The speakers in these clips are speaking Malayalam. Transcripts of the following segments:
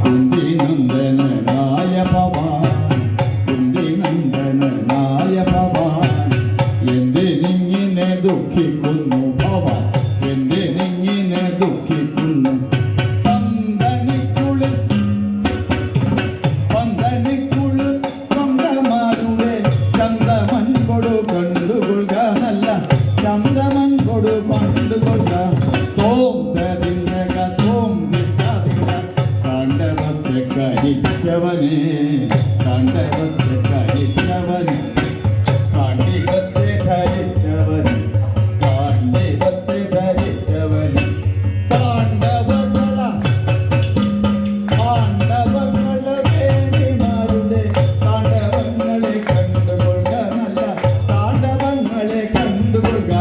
കുന്തിനന്ദനായ ഭവാൻ കുന്തിനന്ദനായ ഭവാൻ എന്തിനിങ്ങനെ ദുഃഖിക്കുന്നു ഭവാൻ എന്തിനിങ്ങനെ ദുഃഖിക്കുന്നു പന്തണിക്കുള്ളിൽ പന്തമാരുടെ ചന്ദമൻ കൊടു കണ്ടുകൊള്ളുക നല്ല ചന്ദമൻ കൊടു കണ്ടുകൊള്ളുക കരിച്ചവനെ കണ്ടവത്തെ കരിച്ചവനെ കാണ്ഡികത്തെ ധരിച്ചവനെ കാണ്ഡികത്തെ ധരിച്ചവനെ പാണ്ഡവങ്ങള വേണിമാരുടെ പാണ്ഡവങ്ങളെ കണ്ടുകൊള്ളുക നല്ല പാണ്ഡവങ്ങളെ കണ്ടുകൊള്ളുക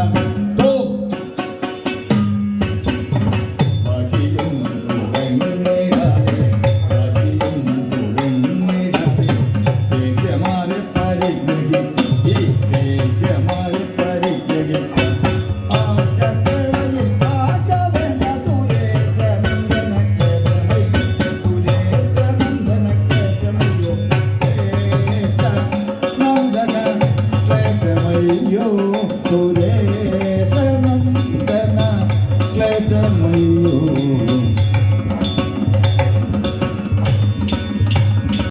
വാശിയും സുരേശനന്ദന ക്ലേശമയ്യോ